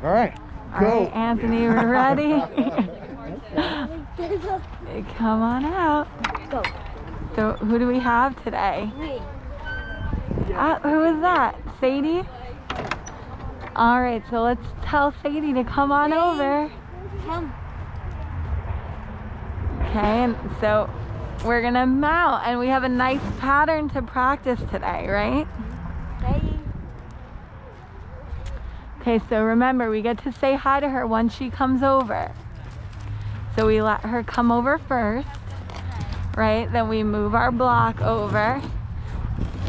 All right, All go. right, Anthony, we're ready. Come on out. Go. So who do we have today? Me. Who is that? Sadie? All right, so let's tell Sadie to come on over. Come. Okay, and so we're gonna mount, and we have a nice pattern to practice today, right? Ready? Okay, so remember, we get to say hi to her once she comes over. So we let her come over first, right? Then we move our block over,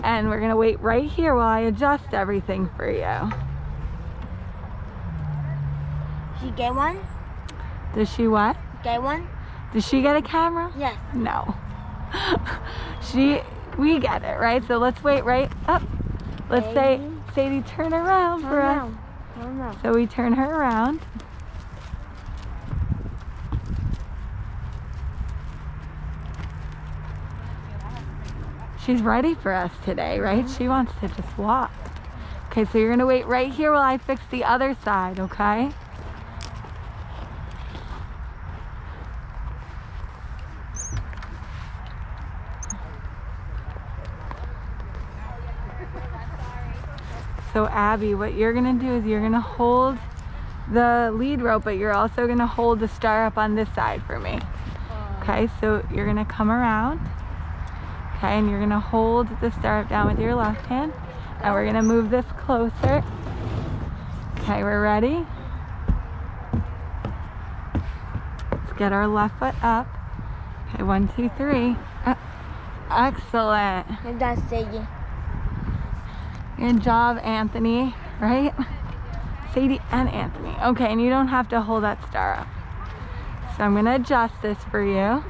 and we're gonna wait right here while I adjust everything for you. She get one? Does she what? Get one? Does she get a camera? Yes. No. We get it, right? So let's wait right up. Let's say, Sadie, turn around for us. Turn around. So we turn her around. She's ready for us today, right? She wants to just walk. Okay, so you're gonna wait right here while I fix the other side, okay? So Abby, what you're gonna do is you're gonna hold the lead rope, but you're also gonna hold the stirrup on this side for me. Okay, so you're gonna come around. Okay, and you're gonna hold the stirrup down with your left hand, and we're gonna move this closer. Okay, we're ready. Let's get our left foot up. Okay, 1, 2, 3. Excellent. And that's Sadie. Good job, Anthony, right? Sadie and Anthony. Okay, and you don't have to hold that stirrup. So I'm gonna adjust this for you,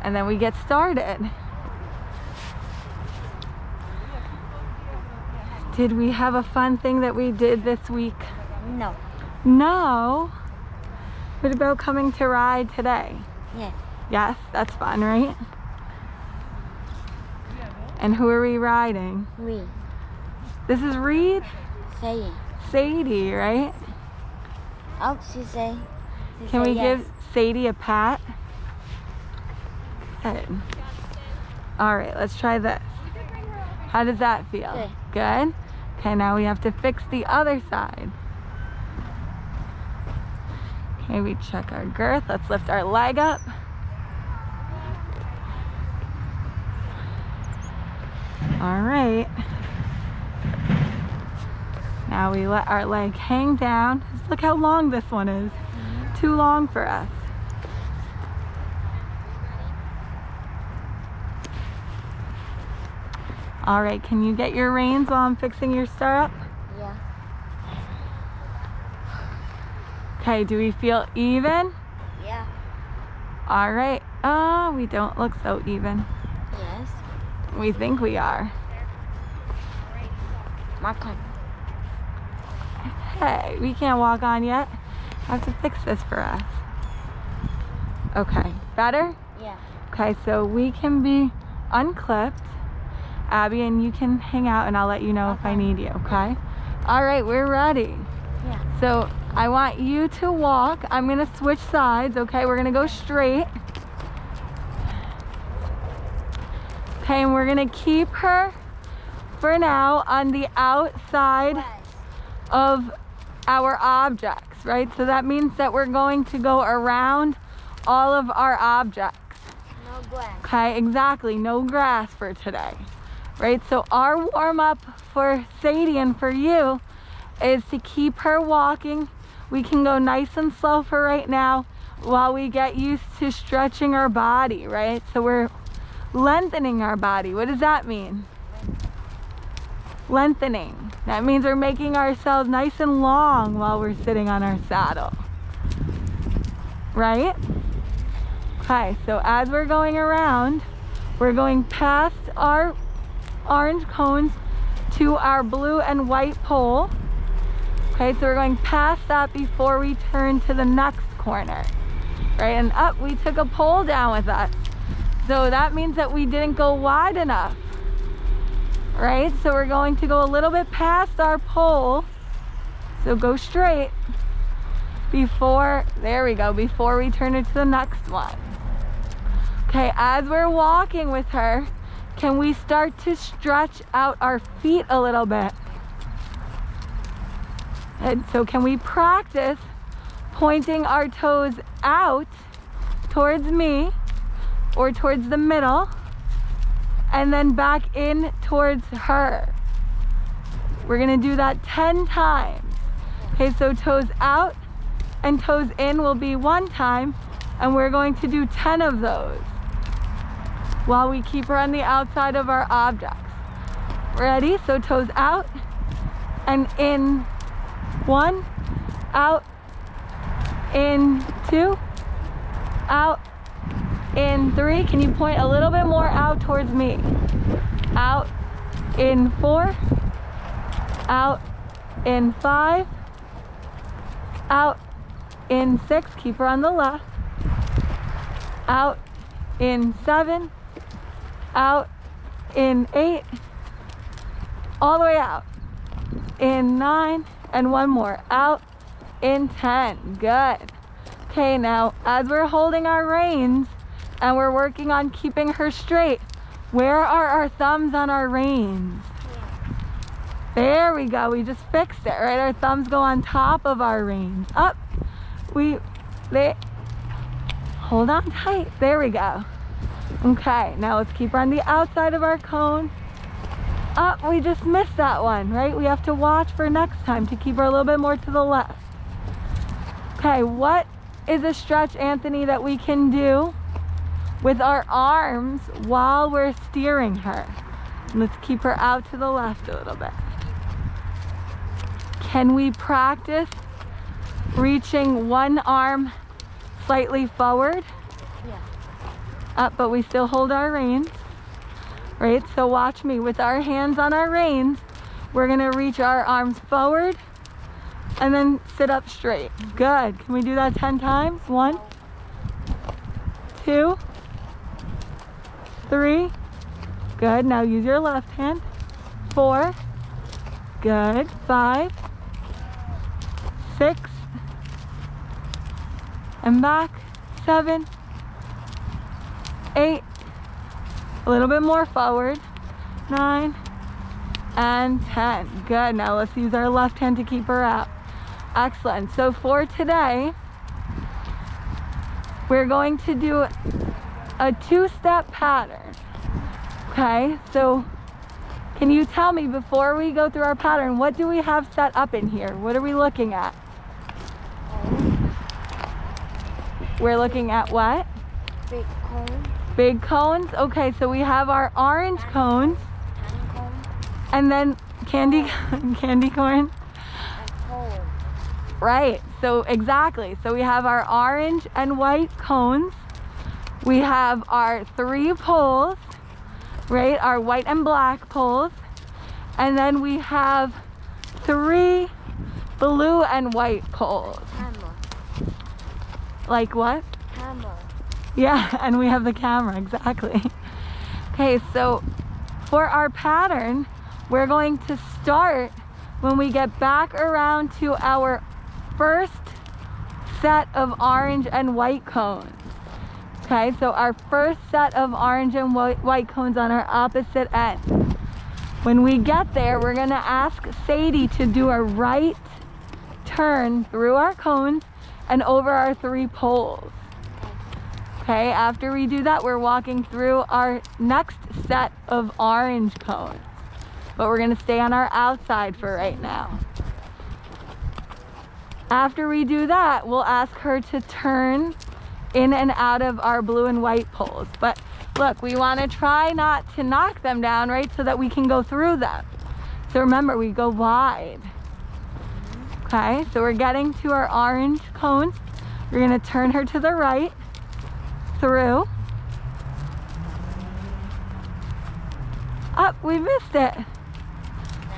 and then we get started. Did we have a fun thing that we did this week? No. No? What about coming to ride today? Yes. Yes, that's fun, right? And who are we riding? Me. This is Reed? Sadie. Sadie, right? Oh, she say. Can we give Sadie a pat? Good. All right, let's try this. How does that feel? Good. Good? Okay, now we have to fix the other side. Okay, we check our girth. Let's lift our leg up. All right. Now we let our leg hang down. Just look how long this one is. Too long for us. All right, can you get your reins while I'm fixing your stirrup? Yeah. Okay, do we feel even? Yeah. All right. Oh, we don't look so even. Yes. We think we are. Mark on. Hey, we can't walk on yet. I have to fix this for us. Okay, better? Yeah. Okay, so we can be unclipped. Abby, and you can hang out, and I'll let you know if I need you, okay? All right, we're ready. Yeah. So I want you to walk. I'm gonna switch sides, okay? We're gonna go straight. Okay, and we're gonna keep her for now on the outside of our objects, right? So that means that we're going to go around all of our objects. No grass. Okay, exactly, no grass for today, right? So our warm-up for Sadie and for you is to keep her walking. We can go nice and slow for right now while we get used to stretching our body, right? So we're lengthening our body. What does that mean? Lengthening. That means we're making ourselves nice and long while we're sitting on our saddle, right? Okay, so as we're going around, we're going past our orange cones to our blue and white pole. Okay, so we're going past that before we turn to the next corner, right? And up, we took a pole down with us. So that means that we didn't go wide enough, right? So we're going to go a little bit past our pole So go straight before, there we go, before we turn it to the next one. Okay, as we're walking with her, can we start to stretch out our feet a little bit? And so can we practice pointing our toes out towards me or towards the middle and then back in towards her? We're gonna do that 10 times. Okay, so toes out and toes in will be 1 time, and we're going to do 10 of those while we keep her on the outside of our objects. Ready? So toes out and in 1, out, in 2, out, in 3. Can you point a little bit more out towards me? Out, in 4, out, in 5, out, in 6, keep her on the left, out, in 7, out, in 8, all the way out, in 9, and 1 more, out, in 10. Good. Okay, now as we're holding our reins and we're working on keeping her straight, where are our thumbs on our reins? There we go, we just fixed it, right? Our thumbs go on top of our reins. Up, hold on tight, there we go. Okay, now let's keep her on the outside of our cone. Up, we just missed that one, right? We have to watch for next time to keep her a little bit more to the left. Okay, what is a stretch, Anthony, that we can do with our arms while we're steering her? Let's keep her out to the left a little bit. Can we practice reaching one arm slightly forward? Yeah. Up, but we still hold our reins, right? So watch me, with our hands on our reins, we're gonna reach our arms forward and then sit up straight. Good. Can we do that 10 times? 1, 2, 3. Good. Now use your left hand. 4. Good. 5, 6, and back. 7, 8, a little bit more forward. 9 and 10. Good. Now let's use our left hand to keep her out. Excellent. So for today, we're going to do a 2-step pattern. Okay, so can you tell me, before we go through our pattern, what do we have set up in here? What are we looking at? We're looking at what? Big cone. Big cones? Okay, so we have our orange cones, Tiny cone. and then candy corn. And pole. Right, so exactly. So we have our orange and white cones. We have our 3 poles, right? Our white and black poles. And then we have 3 blue and white poles. Hammer. Like what? Hammer. Yeah, and we have the camera, exactly. Okay, so for our pattern, we're going to start when we get back around to our first set of orange and white cones. Okay, so our first set of orange and white cones on our opposite end. When we get there, we're gonna ask Sadie to do a right turn through our cones and over our 3 poles. Okay, after we do that, we're walking through our next set of orange cones. But we're gonna stay on our outside for right now. After we do that, we'll ask her to turn in and out of our blue and white poles. But look, we wanna try not to knock them down, right? So that we can go through them. So remember, we go wide. Okay, so we're getting to our orange cones. We're gonna turn her to the right, through. Up, we missed it.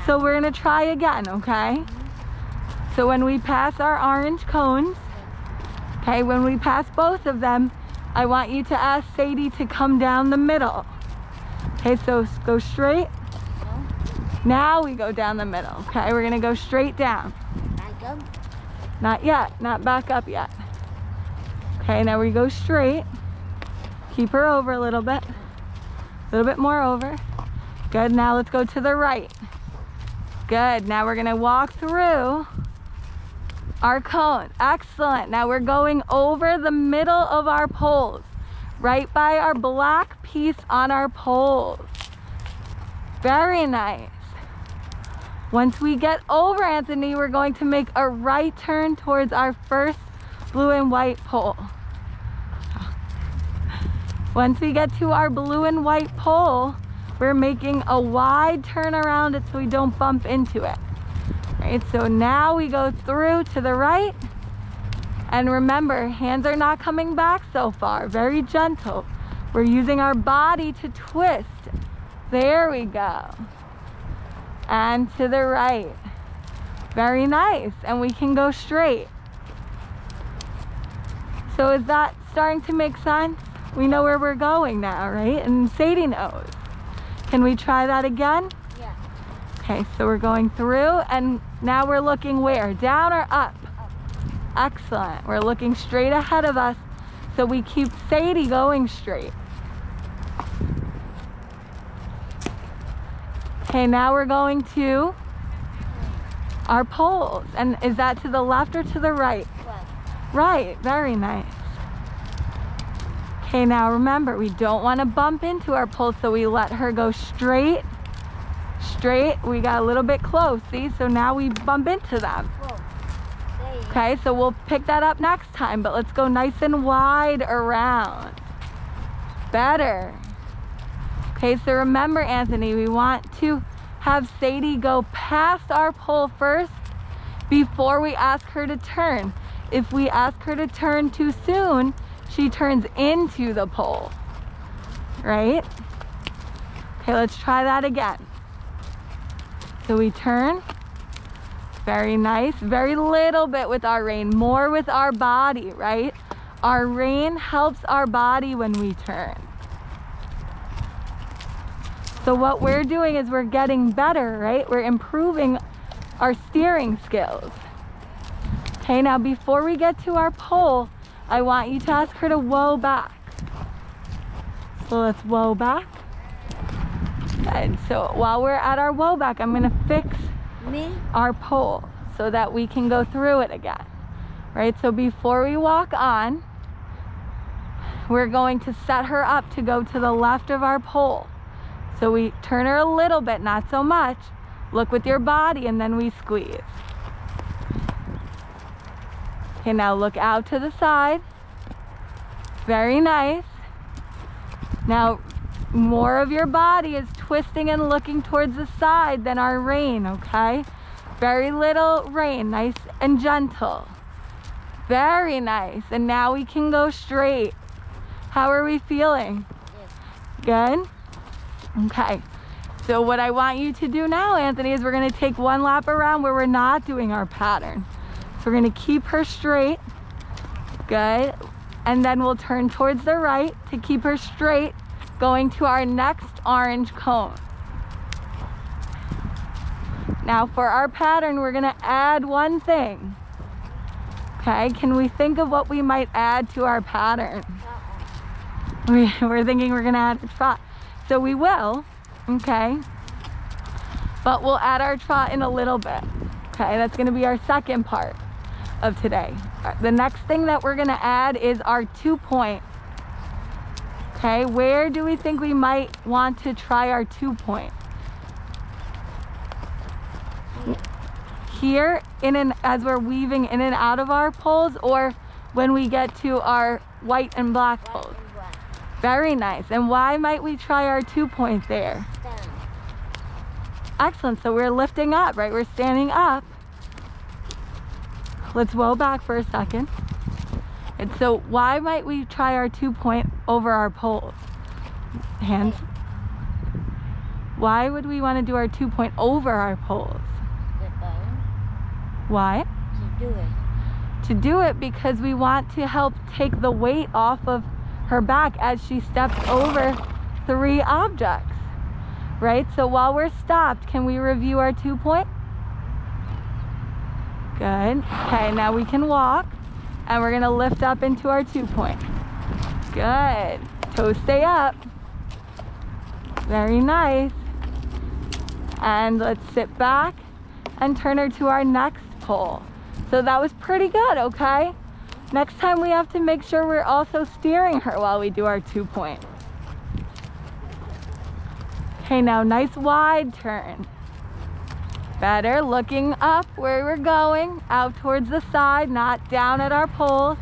So we're gonna try again, okay? So when we pass our orange cones, okay, when we pass both of them, I want you to ask Sadie to come down the middle. Okay, so go straight. Now we go down the middle, okay? We're gonna go straight down. Like Jump. Not yet, not back up yet. Okay, now we go straight. Keep her over a little bit more over. Good, now let's go to the right. Good, now we're gonna walk through our cone. Excellent, now we're going over the middle of our poles, right by our black piece on our poles. Very nice. Once we get over, Anthony, we're going to make a right turn towards our first blue and white pole. Once we get to our blue and white pole, we're making a wide turn around it so we don't bump into it. Right, so now we go through to the right. And remember, hands are not coming back so far, very gentle. We're using our body to twist. There we go. And to the right. Very nice, and we can go straight. So is that starting to make sense? We know where we're going now, right? And Sadie knows. Can we try that again? Yeah. Okay, so we're going through, and now we're looking where? Down or up? Up. Excellent. We're looking straight ahead of us, so we keep Sadie going straight. Okay, now we're going to our poles. And is that to the left or to the right? Left. Right, very nice. Okay, now remember, we don't want to bump into our poles, so we let her go straight. Straight, we got a little bit close, see? So now we bump into them. Whoa. There you go. Okay, so we'll pick that up next time, but let's go nice and wide around. Better. Okay, so remember, Anthony, we want to have Sadie go past our pole first before we ask her to turn. If we ask her to turn too soon, she turns into the pole, right? Okay, let's try that again. So we turn, very nice, very little bit with our rein, more with our body, right? Our rein helps our body when we turn. So what we're doing is we're getting better, right? We're improving our steering skills. Okay, now before we get to our pole, I want you to ask her to whoa back. So let's whoa back. And so while we're at our whoa back, I'm gonna fix Me? our pole so that we can go through it again, right? So before we walk on, we're going to set her up to go to the left of our pole. So we turn her a little bit, not so much. Look with your body, and then we squeeze. Okay, now look out to the side. Very nice. Now, more of your body is twisting and looking towards the side than our rein, okay? Very little rein, nice and gentle. Very nice. And now we can go straight. How are we feeling? Yes. Good? Okay. So what I want you to do now, Anthony, is we're gonna take one lap around where we're not doing our pattern. So we're gonna keep her straight. Good. And then we'll turn towards the right to keep her straight, going to our next orange cone. Now for our pattern, we're gonna add one thing. Okay, can we think of what we might add to our pattern? We're thinking we're gonna add a trot. So we will, okay? But we'll add our trot in a little bit. Okay, that's gonna be our second part of today. The next thing that we're gonna add is our 2-point. Okay, where do we think we might want to try our 2-point? Here, as we're weaving in and out of our poles, or when we get to our white and black poles? White and black. Very nice. And why might we try our 2-point there? Stand. Excellent, so we're lifting up, right? We're standing up. Let's roll back for a second. And so why might we try our 2-point over our poles? Hands. Why would we want to do our 2-point over our poles? The button. Why? To do it. To do it because we want to help take the weight off of her back as she steps over 3 objects, right? So while we're stopped, can we review our 2-point? Good. Okay, now we can walk and we're gonna lift up into our 2-point. Good. Toes stay up. Very nice. And let's sit back and turn her to our next pole. So that was pretty good, okay? Next time we have to make sure we're also steering her while we do our 2-point. Okay, now nice wide turn. Better, looking up where we're going, out towards the side, not down at our poles.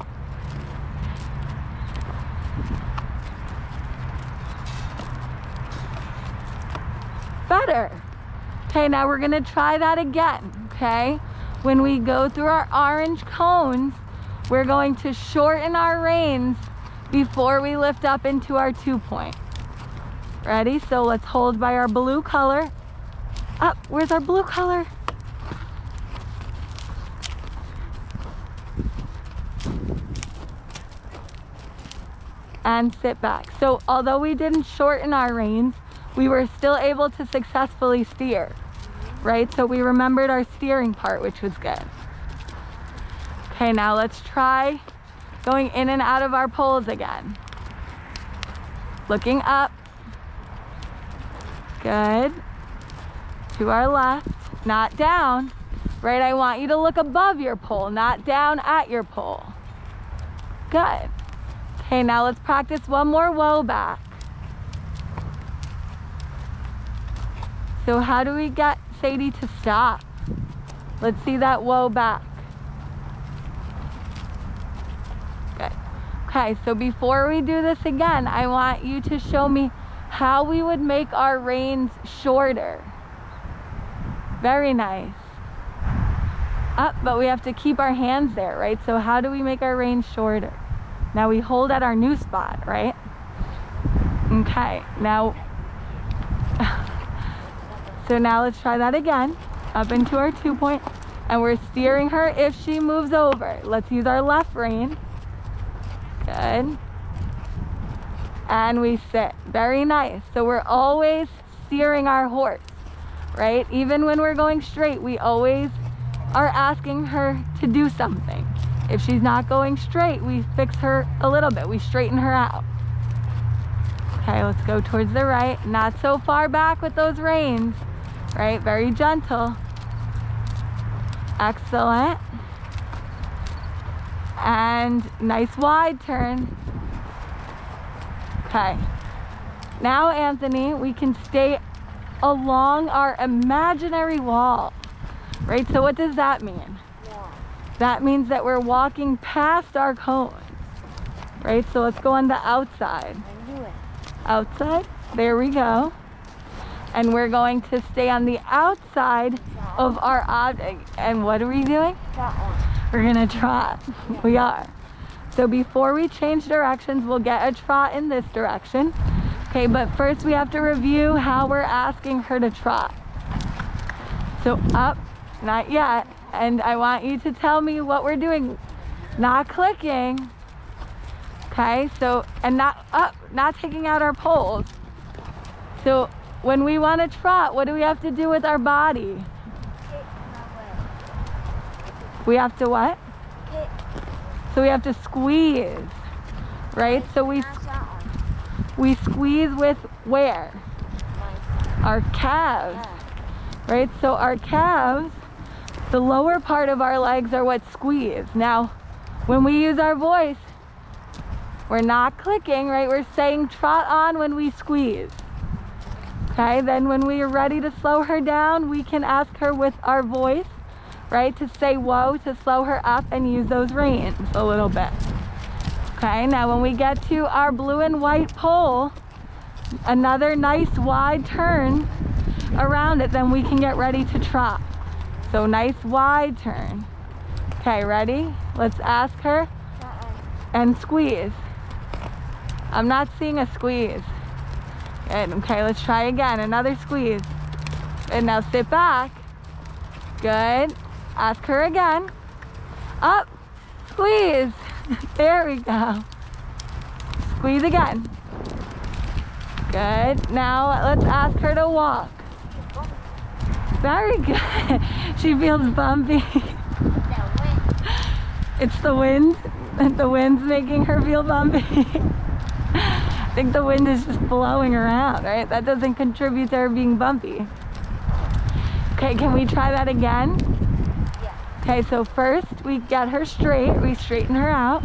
Better. Okay, now we're gonna try that again, okay? When we go through our orange cones, we're going to shorten our reins before we lift up into our 2-point. Ready? So let's hold by our blue color. Up, where's our blue color? And sit back. So although we didn't shorten our reins, we were still able to successfully steer, right? So we remembered our steering part, which was good. Okay, now let's try going in and out of our poles again. Looking up. Good. To our left, not down, right? I want you to look above your pole, not down at your pole. Good. Okay, now let's practice one more whoa back. So how do we get Sadie to stop? Let's see that whoa back. Good. Okay, so before we do this again, I want you to show me how we would make our reins shorter. Very nice. Up, but we have to keep our hands there, right? So how do we make our reins shorter? Now we hold at our new spot, right? Okay, now, so now let's try that again. Up into our 2-point, and we're steering her if she moves over. Let's use our left rein. Good. And we sit. Very nice. So we're always steering our horse, right? Even when we're going straight, we always are asking her to do something. If she's not going straight, we fix her a little bit. We straighten her out. Okay, let's go towards the right. Not so far back with those reins, right? Very gentle. Excellent. And nice wide turn. Okay. Now, Anthony, we can stay along our imaginary wall, right? So what does that mean? That means that we're walking past our cones, right? So let's go on the outside. Outside, there we go. And we're going to stay on the outside of our object. And what are we doing? We're gonna trot. We are. So before we change directions, we'll get a trot in this direction. Okay, but first we have to review how we're asking her to trot. So up, not yet. And I want you to tell me what we're doing. Not clicking. Okay, so, and not up, not taking out our poles. So when we want to trot, what do we have to do with our body? We have to what? So we have to squeeze, right? So we squeeze with where? Our calves, right? So our calves, the lower part of our legs are what squeeze. Now, when we use our voice, we're not clicking, right? We're saying trot on when we squeeze. Okay, then when we are ready to slow her down, we can ask her with our voice, right? To say whoa, to slow her up and use those reins a little bit. Okay, now when we get to our blue and white pole, another nice wide turn around it, then we can get ready to trot. So nice wide turn. Okay, ready? Let's ask her and squeeze. I'm not seeing a squeeze. Good. Okay, let's try again. Another squeeze. And now sit back. Good. Ask her again. Up. Squeeze. There we go. Squeeze again. Good. Now let's ask her to walk. Very good. She feels bumpy. It's the wind. The wind's making her feel bumpy. I think the wind is just blowing around, right? That doesn't contribute to her being bumpy. Okay, can we try that again? Yeah. Okay, so first we get her straight. We straighten her out.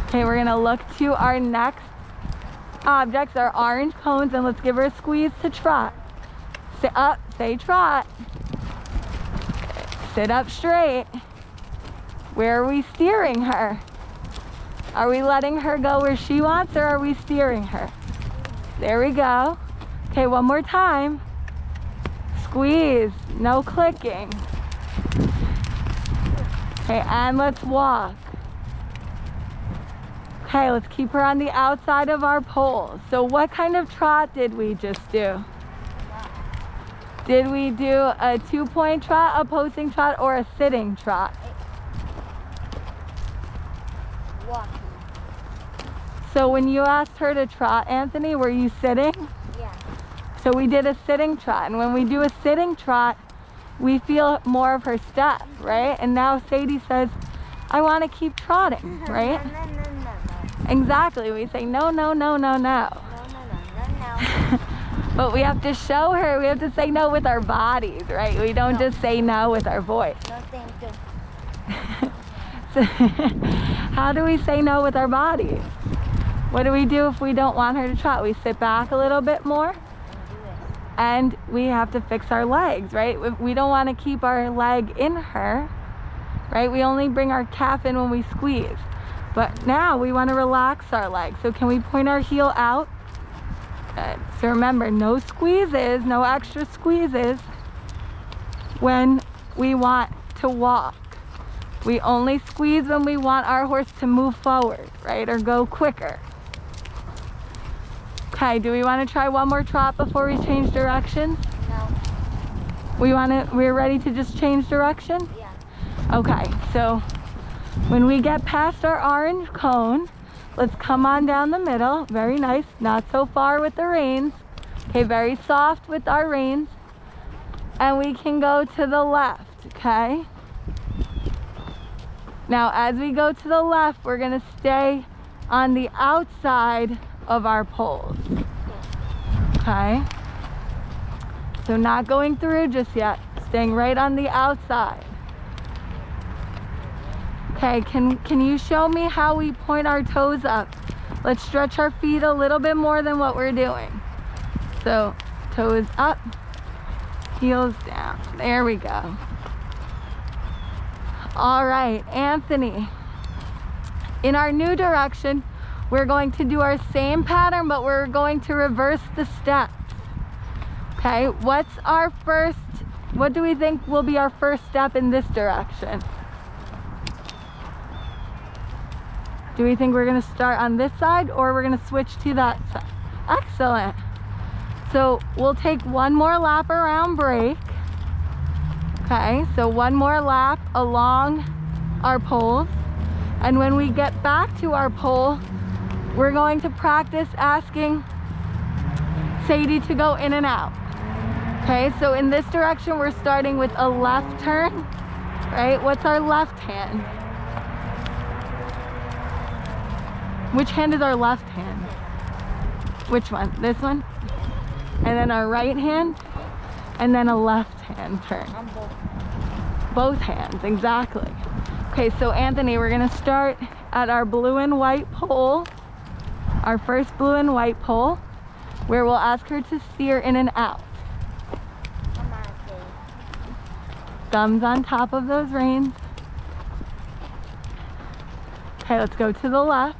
Okay, we're gonna look to our next objects, our orange cones, and let's give her a squeeze to trot. Sit up, say trot. Sit up straight. Where are we steering her? Are we letting her go where she wants, or are we steering her? There we go. Okay, one more time. Squeeze, no clicking. Okay, and let's walk. Okay, let's keep her on the outside of our poles. So what kind of trot did we just do? Did we do a 2-point trot, a posting trot, or a sitting trot? Walking. So when you asked her to trot, Anthony, were you sitting? Yeah. So we did a sitting trot, and when we do a sitting trot, we feel more of her step, right? And now Sadie says, I want to keep trotting, right? No. Exactly. We say no, no, no, no, no. No. But we have to show her, we have to say no with our bodies, right? We don't just say no with our voice. No, thank you. So, how do we say no with our bodies? What do we do if we don't want her to trot? We sit back a little bit more, and we have to fix our legs, right? We don't want to keep our leg in her, right? We only bring our calf in when we squeeze. But now we want to relax our legs. So can we point our heel out? Good. So remember, no squeezes, no extra squeezes when we want to walk. We only squeeze when we want our horse to move forward, right? Or go quicker. Okay, do we want to try one more trot before we change directions? No. We're ready to just change direction? Yeah. Okay, so when we get past our orange cone, let's come on down the middle. Very nice, not so far with the reins. Okay, very soft with our reins. And we can go to the left, okay? Now, as we go to the left, we're gonna stay on the outside of our poles, okay? So not going through just yet, staying right on the outside. Okay, can you show me how we point our toes up? Let's stretch our feet a little bit more than what we're doing. So toes up, heels down. There we go. All right, Anthony. In our new direction, we're going to do our same pattern, but we're going to reverse the steps. Okay, what do we think will be our first step in this direction? Do we think we're gonna start on this side, or we're gonna switch to that side? Excellent. So we'll take one more lap around break. Okay, so one more lap along our poles. And when we get back to our pole, we're going to practice asking Sadie to go in and out. Okay, so in this direction, we're starting with a left turn, right? What's our left hand? Which hand is our left hand? Which one? This one? And then our right hand, and then a left hand turn. On both. Both hands, exactly. Okay, so Anthony, we're gonna start at our blue and white pole, our first blue and white pole, where we'll ask her to steer in and out. Come on, Sadie. Thumbs on top of those reins. Okay, let's go to the left.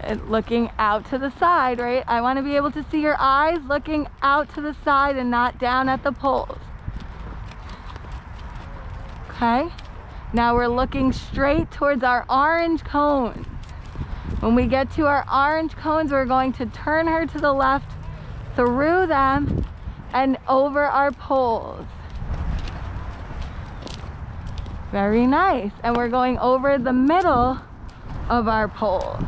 And looking out to the side, right? I want to be able to see your eyes looking out to the side and not down at the poles. Okay, now we're looking straight towards our orange cones. When we get to our orange cones, we're going to turn her to the left, through them, and over our poles. Very nice. And we're going over the middle of our poles.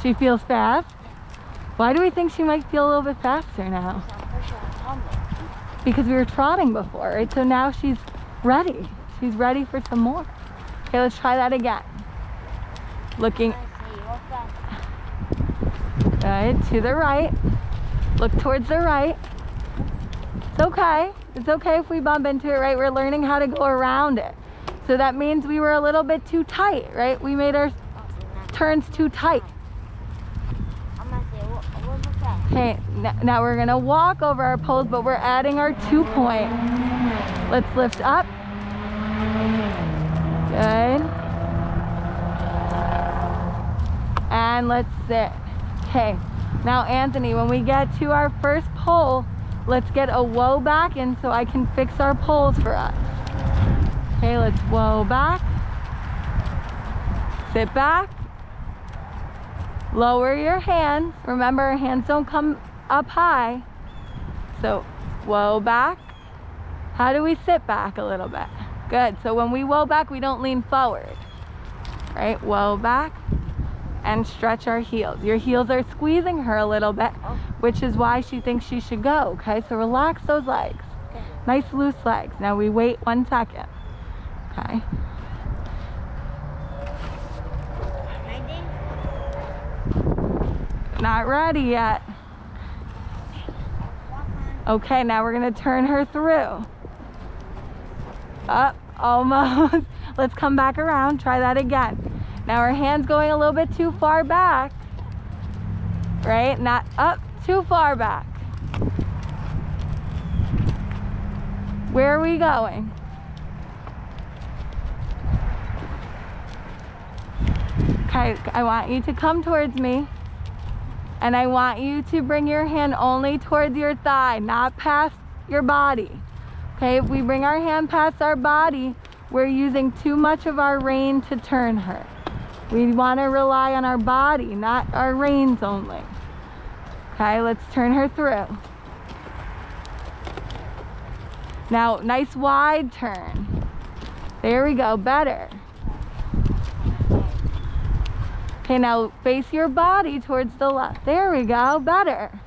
She feels fast. Why do we think she might feel a little bit faster now? because we were trotting before, right? So now she's ready. She's ready for some more. Okay, let's try that again. Looking good to the right. Look towards the right. It's okay. It's okay if we bump into it, right? We're learning how to go around it. So that means we were a little bit too tight, right? We made our turns too tight. Okay, now we're gonna walk over our poles, but we're adding our 2-point. Let's lift up. Good. And let's sit. Okay, now Anthony, when we get to our first pole, let's get a whoa back in so I can fix our poles for us. Okay, let's whoa back. Sit back. Lower your hands. Remember, our hands don't come up high. So, whoa back. How do we sit back a little bit? Good. So when we whoa back, we don't lean forward. Right? Whoa back. And stretch our heels. Your heels are squeezing her a little bit, which is why she thinks she should go. Okay? So relax those legs. Nice loose legs. Now we wait 1 second. Okay? Not ready yet. Okay, now we're gonna turn her through. Up, almost. Let's come back around, try that again. Now our hand's going a little bit too far back. Right, not up, too far back. Where are we going? Okay, I want you to come towards me. And I want you to bring your hand only towards your thigh, not past your body. Okay, if we bring our hand past our body, we're using too much of our rein to turn her. We want to rely on our body, not our reins only. Okay, let's turn her through. Now, nice wide turn. There we go, better. Okay, now face your body towards the left. There we go, better.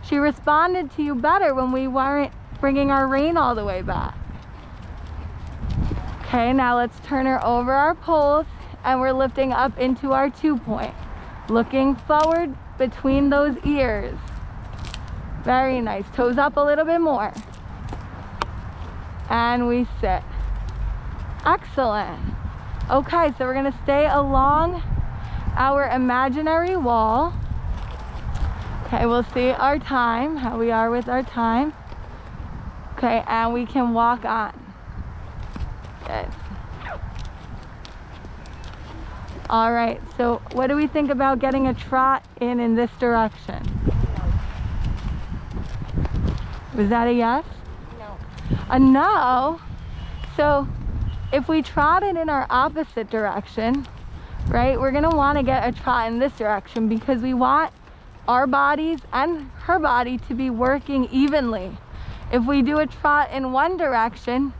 She responded to you better when we weren't bringing our rein all the way back. Okay, now let's turn her over our poles and we're lifting up into our 2-point. Looking forward between those ears. Very nice. Toes up a little bit more. And we sit. Excellent. Okay, so we're gonna stay along our imaginary wall. Okay, we'll see our time, how we are with our time. Okay, and we can walk on. Good. All right, so what do we think about getting a trot in this direction? Was that a yes? No. A no? So if we trotted in our opposite direction, right, we're gonna wanna get a trot in this direction because we want our bodies and her body to be working evenly. If we do a trot in one direction,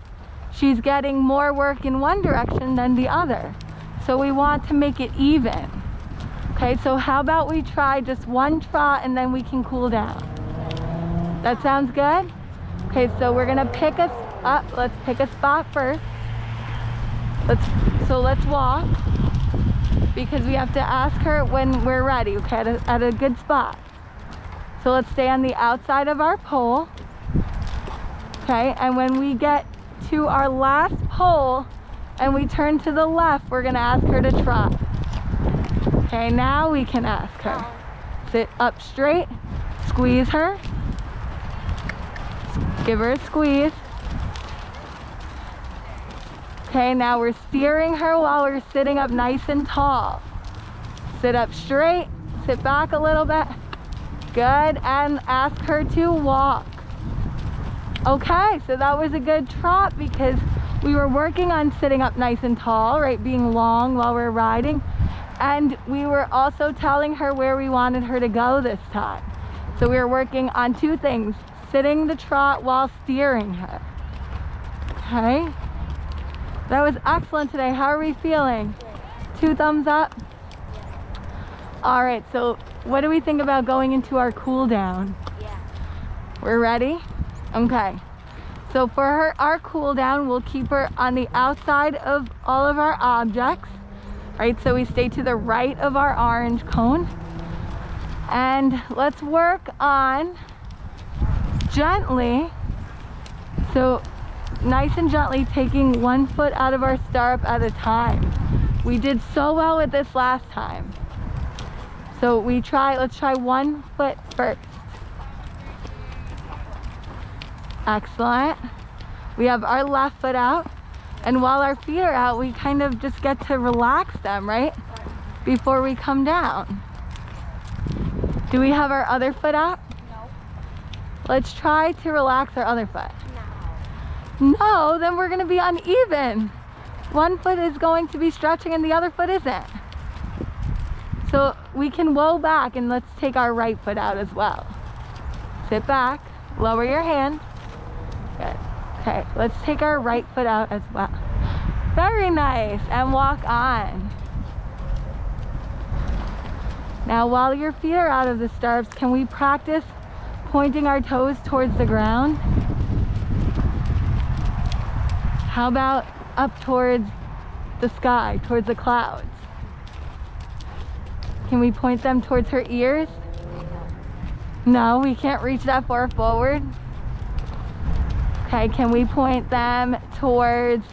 she's getting more work in one direction than the other. So we want to make it even. Okay, so how about we try just one trot and then we can cool down? That sounds good? Okay, so we're gonna pick us up. Let's pick a spot first. Let's walk, because we have to ask her when we're ready, okay, at a good spot. So let's stay on the outside of our pole. Okay, and when we get to our last pole and we turn to the left, we're gonna ask her to trot. Okay, now we can ask her. Sit up straight, squeeze her, give her a squeeze. Okay, now we're steering her while we're sitting up nice and tall. Sit up straight, sit back a little bit. Good, and ask her to walk. Okay, so that was a good trot because we were working on sitting up nice and tall, right, being long while we're riding. And we were also telling her where we wanted her to go this time. So we were working on 2 things, sitting the trot while steering her. Okay. That was excellent today. How are we feeling? Good. 2 thumbs up? Yeah. All right, so what do we think about going into our cool down? Yeah. We're ready? Okay. So for our cool down, we'll keep her on the outside of all of our objects, right? So we stay to the right of our orange cone. And let's work on gently, so nice and gently taking 1 foot out of our stirrup at a time. We did so well with this last time. So let's try 1 foot first. Excellent. We have our left foot out, and while our feet are out, we kind of just get to relax them, right? Before we come down. Do we have our other foot out? No. Let's try to relax our other foot. No. No, then we're gonna be uneven. 1 foot is going to be stretching and the other foot isn't. So we can woe back, and let's take our right foot out as well. Sit back, lower your hand. Good. Okay, let's take our right foot out as well. Very nice, and walk on. Now while your feet are out of the stirrups, can we practice pointing our toes towards the ground? How about up towards the sky, towards the clouds? Can we point them towards her ears? No, we can't reach that far forward. Okay, can we point them towards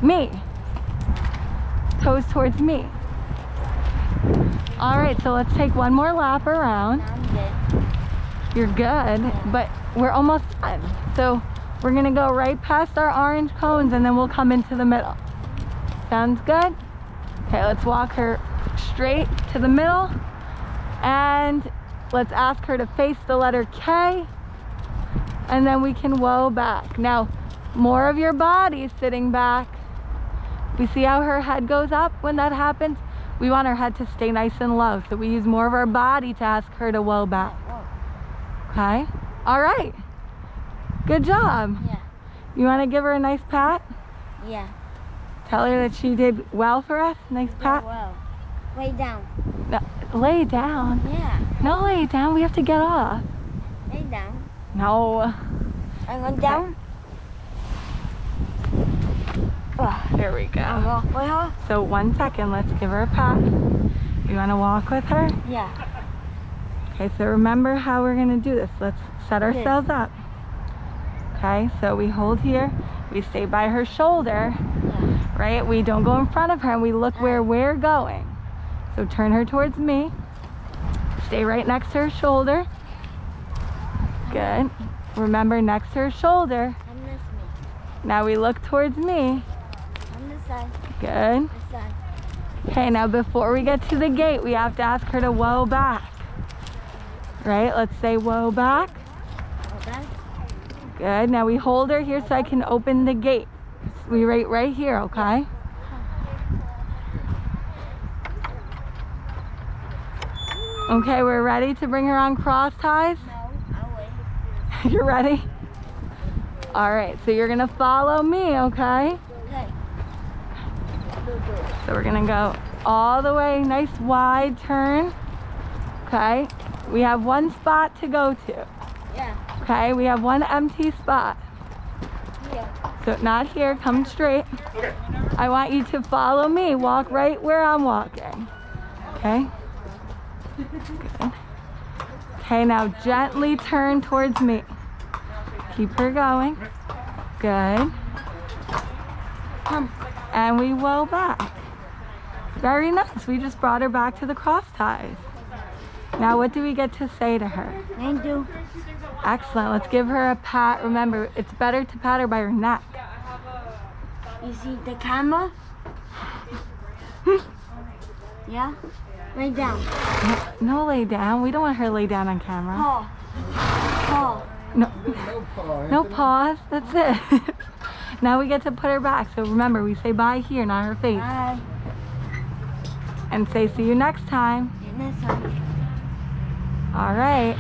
me? Toes towards me. All right, so let's take 1 more lap around. I'm good. You're good, but we're almost done. So we're gonna go right past our orange cones, and then we'll come into the middle. Sounds good? Okay, let's walk her straight to the middle, and let's ask her to face the letter K, and then we can woe back. Now, more of your body is sitting back. We see how her head goes up when that happens? We want her head to stay nice and low, so we use more of our body to ask her to woe back. Okay? All right. Good job. Yeah. You want to give her a nice pat? Yeah. Tell her that she did well for us. Nice pat. Well. Lay down. No, lay down. Yeah. No, lay down. We have to get off. Lay down. No. I'm going down. There we go. Walk with her. So 1 second, let's give her a pat. You want to walk with her? Yeah. Okay, so remember how we're going to do this. Let's set ourselves up. Okay, so we hold here. We stay by her shoulder, Yeah. right? We don't go in front of her, and we look where we're going. So turn her towards me. Stay right next to her shoulder. Good. Remember, next to her shoulder. And this me. Now we look towards me. On this side. Good. This side. Okay, now before we get to the gate, we have to ask her to woe back. Right? Let's say woe back. Okay. Good. Now we hold her here so I can open the gate. We right here, okay? Okay, we're ready to bring her on cross ties. No, I'll wait. You're ready? All right, so you're gonna follow me, okay? Okay. So we're gonna go all the way, nice wide turn. Okay, we have 1 spot to go to. Yeah. Okay, we have 1 empty spot. Yeah. So not here, come straight. Okay. I want you to follow me, walk right where I'm walking. Okay? Good. Okay, now gently turn towards me. Keep her going. Good. And we woe back. Very nice. We just brought her back to the cross ties. Now what do we get to say to her? Thank you. Excellent. Let's give her a pat. Remember, it's better to pat her by her neck. You see the camera? Yeah? Lay down. No, lay down. We don't want her to lay down on camera. Paw. Paw. No, no pause. That's it. Now we get to put her back. So remember, we say bye here, not her face. Bye. And say see you next time. And this one. All right.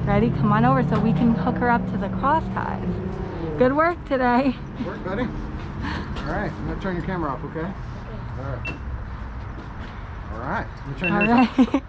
Ready? Come on over so we can hook her up to the cross ties. Good work today. Work, buddy. All right, I'm gonna turn your camera off, okay? All right. All right. Let me turn All yours off. right.